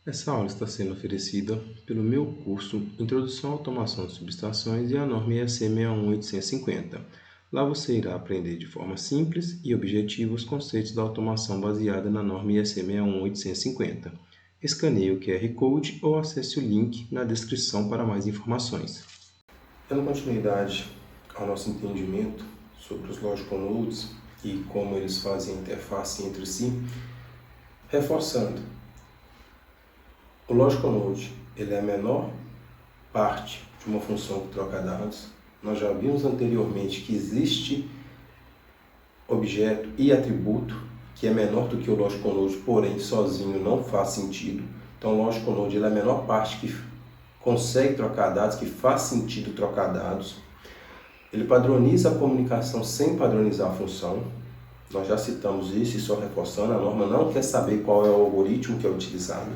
Essa aula está sendo oferecida pelo meu curso Introdução à Automação de Subestações e a norma EAC 61850. Lá você irá aprender de forma simples e objetiva os conceitos da automação baseada na norma EAC 61850. Escaneie o QR Code ou acesse o link na descrição para mais informações. Dando continuidade ao nosso entendimento sobre os logical nodes e como eles fazem a interface entre si, reforçando. O logical node ele é a menor parte de uma função que troca dados. Nós já vimos anteriormente que existe objeto e atributo que é menor do que o logical node, porém sozinho não faz sentido. Então o logical node ele é a menor parte que consegue trocar dados, que faz sentido trocar dados. Ele padroniza a comunicação sem padronizar a função. Nós já citamos isso e só reforçando, a norma não quer saber qual é o algoritmo que é utilizado.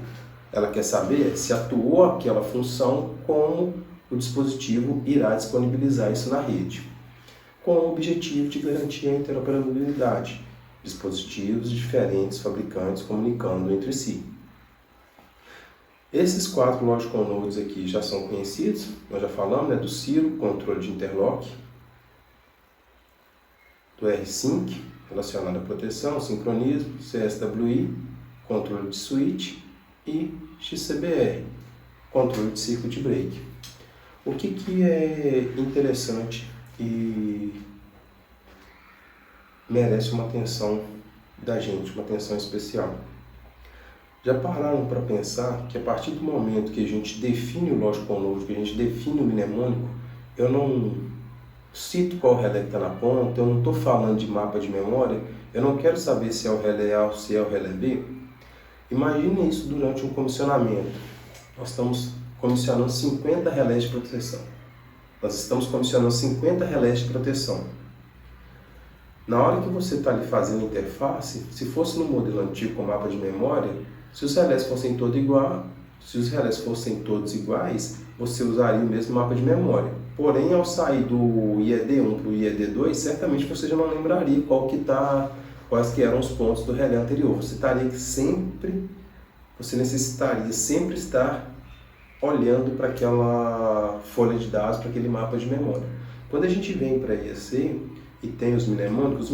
Ela quer saber se atuou aquela função, como o dispositivo irá disponibilizar isso na rede, com o objetivo de garantir a interoperabilidade. Dispositivos de diferentes fabricantes comunicando entre si. Esses 4 logical nodes aqui já são conhecidos, nós já falamos do Ciro, controle de interlock, do R-Sync, relacionado à proteção, sincronismo, CSWI, controle de switch, e XCBR, controle de circuit break. O que é interessante e merece uma atenção da gente, uma atenção especial? Já pararam para pensar que a partir do momento que a gente define o logical node, que a gente define o mnemônico, eu não cito qual relé que está na ponta, eu não estou falando de mapa de memória, eu não quero saber se é o relé A ou se é o relé B. Imagine isso durante um comissionamento. Nós estamos comissionando 50 relés de proteção. Nós estamos comissionando 50 relés de proteção. Na hora que você está ali fazendo a interface, se fosse no modelo antigo com mapa de memória, se os relés fossem todos iguais, você usaria o mesmo mapa de memória. Porém, ao sair do IED1 para o IED2, certamente você já não lembraria quais que eram os pontos do relé anterior. Você necessitaria sempre estar olhando para aquela folha de dados, para aquele mapa de memória. Quando a gente vem para a IEC e tem os mnemônicos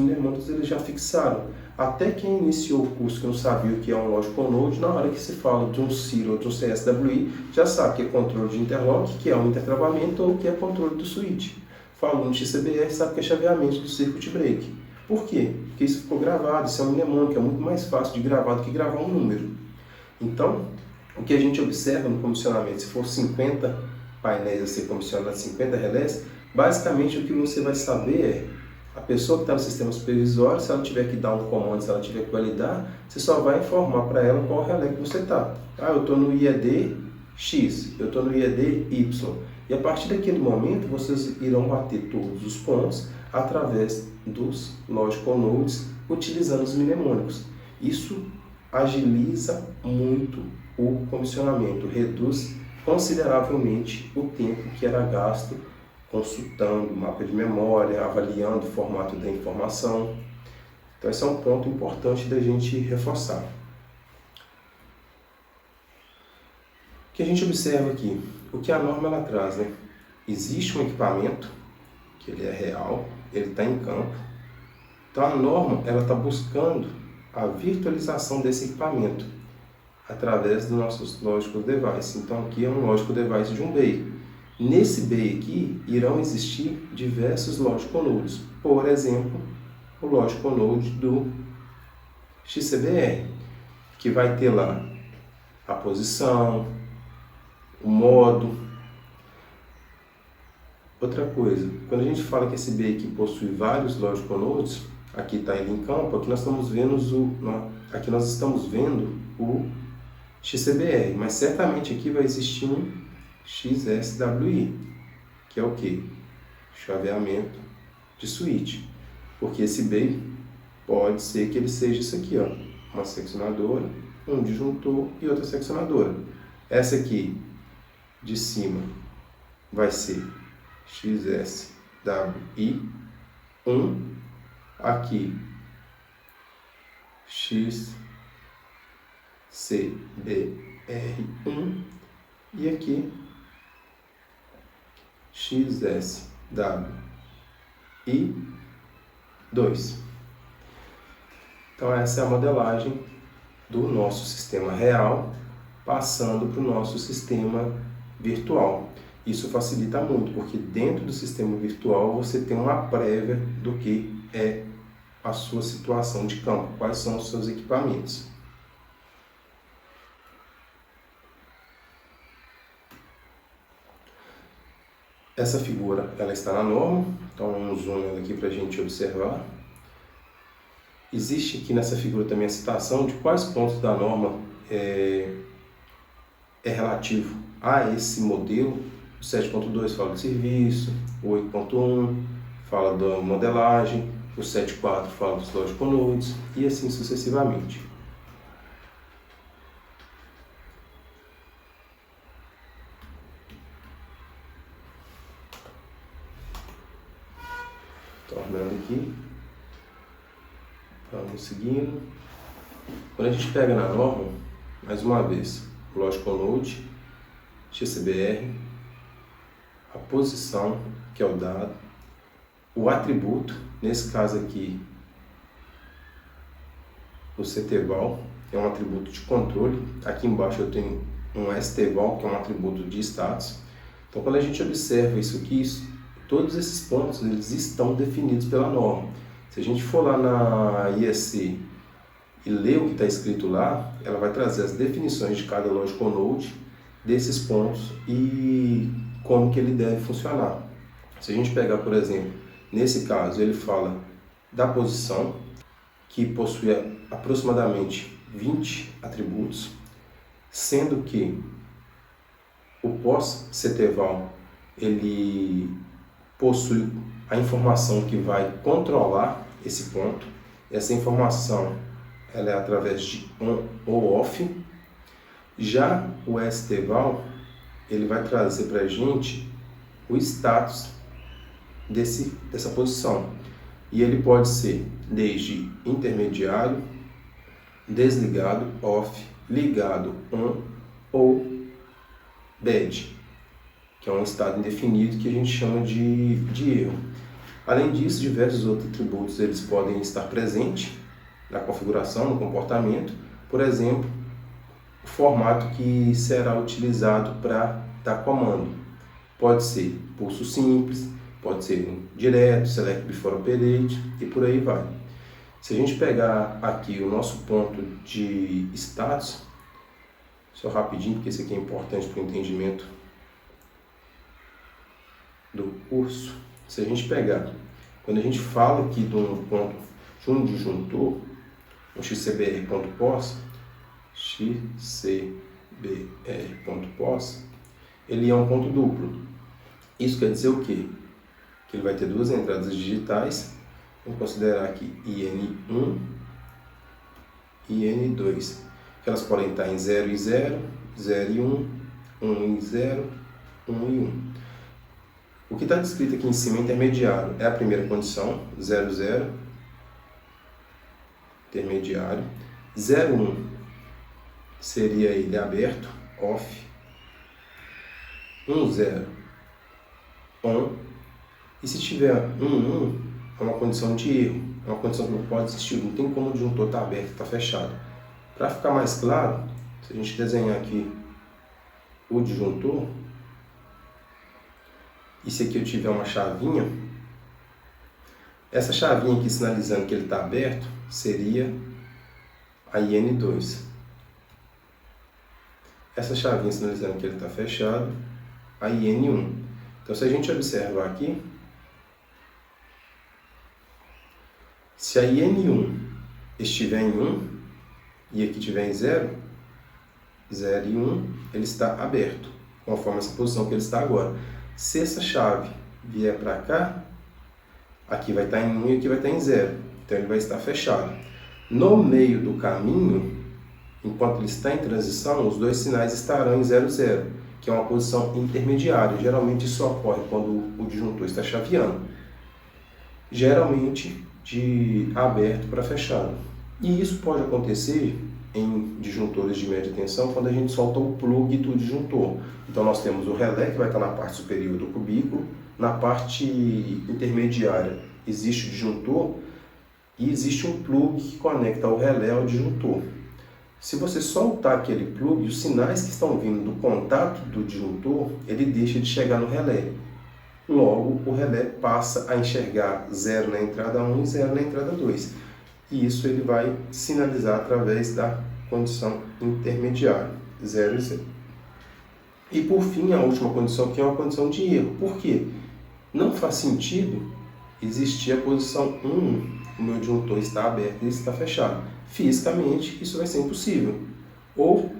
eles já fixaram. Até quem iniciou o curso que não sabia o que é um logical node, na hora que se fala de um Ciro ou de um CSWI, já sabe que é controle de interlock, que é um intertravamento, ou que é controle do switch. Falando de XCBR, sabe que é chaveamento do circuit break. Por quê? Porque isso ficou gravado, isso é um mnemônico, é muito mais fácil de gravar do que gravar um número. Então, o que a gente observa no comissionamento, se for 50 painéis a ser comissionados, 50 relés, basicamente o que você vai saber é a pessoa que está no sistema supervisório, se ela tiver que dar um comando, se ela tiver que validar, você só vai informar para ela qual relé que você está. Eu estou no IED X, eu estou no IED Y. E a partir daquele momento, vocês irão bater todos os pontos através dos logical nodes, utilizando os mnemônicos. Isso agiliza muito o comissionamento, reduz consideravelmente o tempo que era gasto consultando o mapa de memória, avaliando o formato da informação. Então esse é um ponto importante da gente reforçar. O que a gente observa aqui? O que a norma ela traz, né? Existe um equipamento, que ele é real, ele está em campo. Então a norma ela está buscando a virtualização desse equipamento através dos nossos logical devices. Então aqui é um logical device de um bay. Nesse bay aqui irão existir diversos logical nodes. Por exemplo, o logical node do XCBR, que vai ter lá a posição, o modo. Outra coisa, quando a gente fala que esse bay aqui possui vários logical nodes, aqui está ele em campo, aqui nós estamos vendo o XCBR, mas certamente aqui vai existir um XSWI, que é o que? Chaveamento de switch, porque esse bay pode ser que ele seja isso aqui, ó, uma seccionadora, um disjuntor e outra seccionadora. Essa aqui de cima vai ser XSWI 1, aqui XCBR R1 e aqui XSW e 2. Então essa é a modelagem do nosso sistema real passando para o nosso sistema virtual. Isso facilita muito, porque dentro do sistema virtual você tem uma prévia do que é a sua situação de campo, quais são os seus equipamentos. Essa figura ela está na norma, então um zoom aqui para a gente observar. Existe aqui nessa figura também a citação de quais pontos da norma é relativo a esse modelo. O 7.2 fala do serviço, o 8.1 fala da modelagem, o 7.4 fala dos logical nodes e assim sucessivamente. Tornando aqui, vamos seguindo. Quando a gente pega na norma, mais uma vez, o logical node, XCBR, a posição, que é o dado, o atributo, nesse caso aqui, o CTVAL, que é um atributo de controle. Aqui embaixo eu tenho um STVAL, que é um atributo de status. Então, quando a gente observa isso aqui, todos esses pontos eles estão definidos pela norma. Se a gente for lá na IEC e ler o que está escrito lá, ela vai trazer as definições de cada logical node desses pontos e como que ele deve funcionar. Se a gente pegar, por exemplo, nesse caso, ele fala da posição, que possui aproximadamente 20 atributos, sendo que o pós-CTVAL ele possui a informação que vai controlar esse ponto. Essa informação ela é através de on ou off. Já o STVAL ele vai trazer para a gente o status dessa posição. E ele pode ser desde intermediário, desligado, off, ligado, on ou bad, que é um estado indefinido que a gente chama de erro. Além disso, diversos outros atributos eles podem estar presentes na configuração, no comportamento. Por exemplo, o formato que será utilizado para dar comando. Pode ser pulso simples, pode ser um direto, select before operate e por aí vai. Se a gente pegar aqui o nosso ponto de status, só rapidinho, porque isso aqui é importante para o entendimento do curso. Se a gente pegar, quando a gente fala aqui de um ponto de um disjuntor, um XCBR.pos, XCBR.pos, ele é um ponto duplo. Isso quer dizer o quê? Que ele vai ter duas entradas digitais. Vamos considerar aqui IN1 e IN2, que elas podem estar em 0 e 0, 0 e 1, 1 e 0, 1 e 1. O que está descrito aqui em cima intermediário é a primeira condição, 0, 0, intermediário. 0, 1 seria ele aberto, off. 1, 0, on. E se tiver 1, 1, é uma condição de erro, é uma condição que não pode existir, não tem como o disjuntor estar aberto e estar fechado. Para ficar mais claro, se a gente desenhar aqui o disjuntor, e se aqui eu tiver uma chavinha, essa chavinha aqui sinalizando que ele está aberto seria a IN2. Essa chavinha sinalizando que ele está fechado, a IN1. Então, se a gente observar aqui, se a IN1 estiver em 1 e aqui estiver em 0, 0 e 1, ele está aberto, conforme essa posição que ele está agora. Se essa chave vier para cá, aqui vai estar em 1 e aqui vai estar em 0. Então ele vai estar fechado. No meio do caminho, enquanto ele está em transição, os dois sinais estarão em 0, 0, que é uma posição intermediária. Geralmente isso ocorre quando o disjuntor está chaveando. Geralmente de aberto para fechado. E isso pode acontecer em disjuntores de média tensão quando a gente solta o plug do disjuntor. Então nós temos o relé que vai estar na parte superior do cubículo, na parte intermediária existe o disjuntor e existe um plug que conecta o relé ao disjuntor. Se você soltar aquele plug, os sinais que estão vindo do contato do disjuntor, ele deixa de chegar no relé. Logo, o relé passa a enxergar 0 na entrada 1 e 0 na entrada 2. E isso ele vai sinalizar através da condição intermediária, 0 e 0. E por fim, a última condição, que é uma condição de erro. Por quê? Não faz sentido existir a posição 1, o meu disjuntor está aberto e está fechado. Fisicamente, isso vai ser impossível. Ou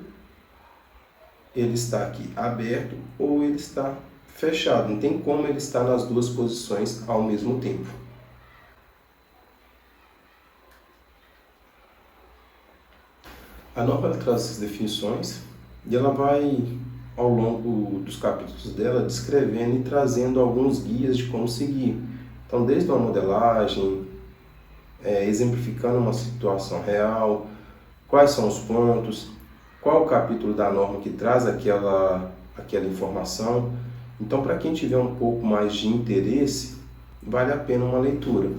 ele está aqui aberto, ou ele está fechado. Não tem como ele estar nas duas posições ao mesmo tempo. A norma ela traz essas definições e ela vai, ao longo dos capítulos dela, descrevendo e trazendo alguns guias de como seguir. Então, desde uma modelagem, exemplificando uma situação real, quais são os pontos, qual o capítulo da norma que traz aquela informação. Então, para quem tiver um pouco mais de interesse, vale a pena uma leitura.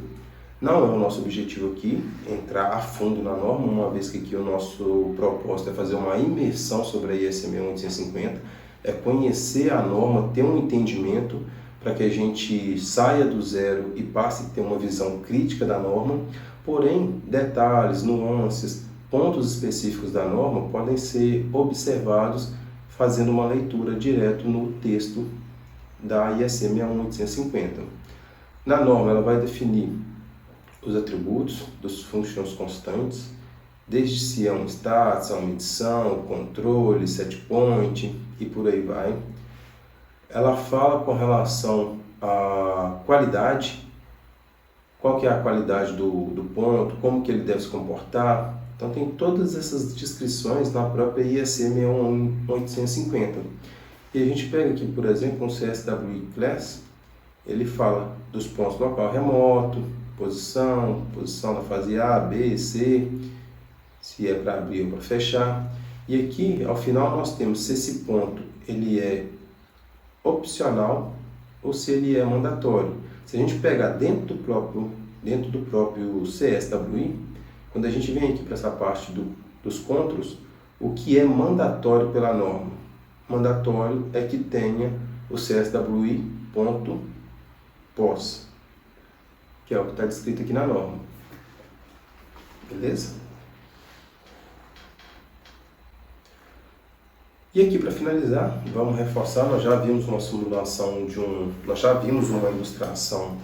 Não é o nosso objetivo aqui entrar a fundo na norma, uma vez que aqui o nosso propósito é fazer uma imersão sobre a ISM 1.850, é conhecer a norma, ter um entendimento para que a gente saia do zero e passe a ter uma visão crítica da norma. Porém, detalhes, nuances, pontos específicos da norma podem ser observados fazendo uma leitura direto no texto da ISM 1.850. Na norma, ela vai definir os atributos dos functions constantes, desde se é um stat, se é uma medição, controle, set point e por aí vai. Ela fala com relação à qualidade, qual que é a qualidade do ponto, como que ele deve se comportar. Então tem todas essas descrições na própria ISM 1.850. E a gente pega aqui, por exemplo, um CSWI Class, ele fala dos pontos local remoto, posição da fase A, B, C, se é para abrir ou para fechar. E aqui, ao final, nós temos se esse ponto ele é opcional ou se ele é mandatório. Se a gente pegar dentro do próprio CSWI, quando a gente vem aqui para essa parte dos controls, o que é mandatório pela norma? Mandatório é que tenha o CSWI.pos, que é o que está descrito aqui na norma. Beleza? E aqui, para finalizar, vamos reforçar, nós já vimos uma simulação nós já vimos uma ilustração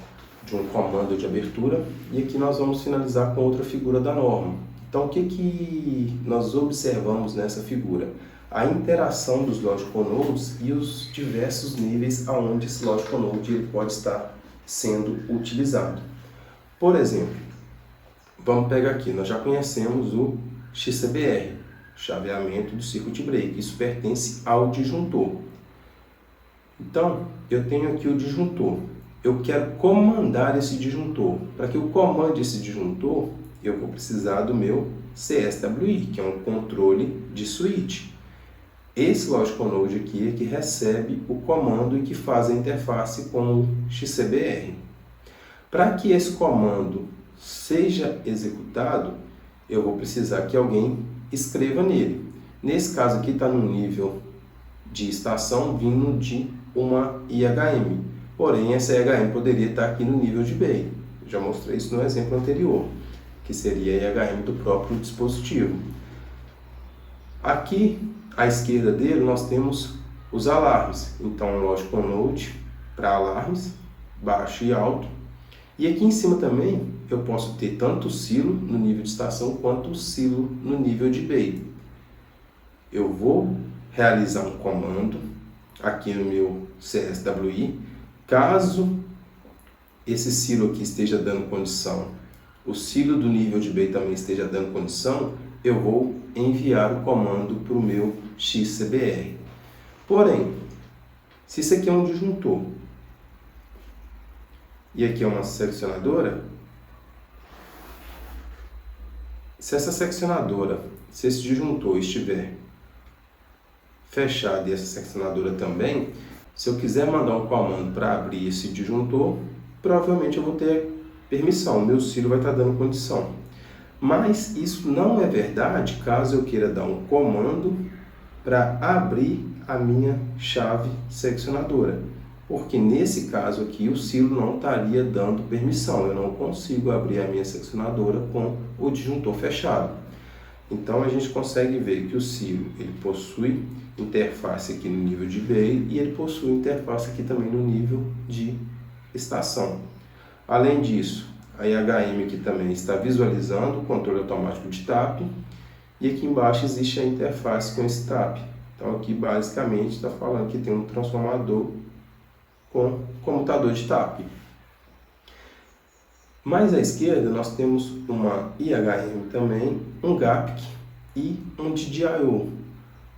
de um comando de abertura, e aqui nós vamos finalizar com outra figura da norma. Então, o que nós observamos nessa figura? A interação dos logical nodes e os diversos níveis aonde esse logical node ele pode estar sendo utilizado. Por exemplo, vamos pegar aqui, nós já conhecemos o XCBR, chaveamento do circuit breaker, isso pertence ao disjuntor. Então, eu tenho aqui o disjuntor, eu quero comandar esse disjuntor. Para que eu comande esse disjuntor, eu vou precisar do meu CSWI, que é um controle de switch. Esse logical node aqui é que recebe o comando e que faz a interface com o XCBR. Para que esse comando seja executado, eu vou precisar que alguém escreva nele. Nesse caso aqui está no nível de estação vindo de uma IHM. Porém, essa IHM poderia estar aqui no nível de Bay. Já mostrei isso no exemplo anterior, que seria a IHM do próprio dispositivo. Aqui, à esquerda dele, nós temos os alarmes. Então, logical node para alarmes, baixo e alto. E aqui em cima também eu posso ter tanto o silo no nível de estação quanto o silo no nível de Bay. Eu vou realizar um comando aqui no meu CSWI. Caso esse silo aqui esteja dando condição, o silo do nível de Bay também esteja dando condição, eu vou enviar o comando para o meu XCBR. Porém, se isso aqui é um disjuntor e aqui é uma selecionadora, Se essa seccionadora, se esse disjuntor estiver fechado e essa seccionadora também, se eu quiser mandar um comando para abrir esse disjuntor, provavelmente eu vou ter permissão, meu cílio vai estar dando condição. Mas isso não é verdade caso eu queira dar um comando para abrir a minha chave seccionadora. Porque nesse caso aqui o cílio não estaria dando permissão, eu não consigo abrir a minha seccionadora com o disjuntor fechado. Então a gente consegue ver que o cílio ele possui interface aqui no nível de bay e ele possui interface aqui também no nível de estação. Além disso, a IHM aqui também está visualizando o controle automático de TAP e aqui embaixo existe a interface com esse TAP. Então aqui basicamente está falando que tem um transformador com comutador de TAP. Mais à esquerda nós temos uma IHM também, um GAPIC e um DDIO.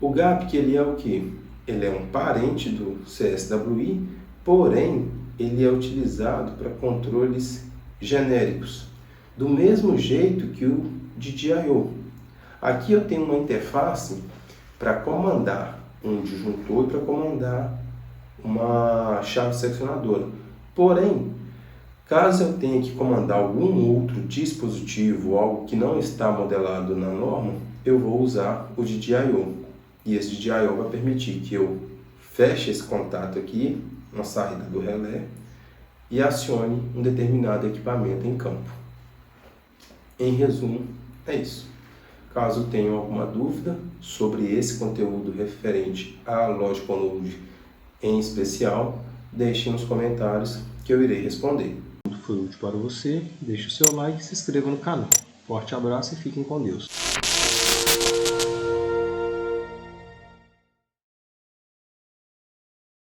O GAPIC ele é o que? Ele é um parente do CSWI, porém ele é utilizado para controles genéricos, do mesmo jeito que o DDIO. Aqui eu tenho uma interface para comandar um disjuntor e para comandar uma chave seccionadora. Porém, caso eu tenha que comandar algum outro dispositivo, algo que não está modelado na norma, eu vou usar o DDIO. E esse DDIO vai permitir que eu feche esse contato aqui, na saída do relé, e acione um determinado equipamento em campo. Em resumo, é isso. Caso tenham alguma dúvida sobre esse conteúdo referente à Logic on Load em especial, deixem nos comentários que eu irei responder. Se foi útil para você, deixe o seu like e se inscreva no canal. Forte abraço e fiquem com Deus.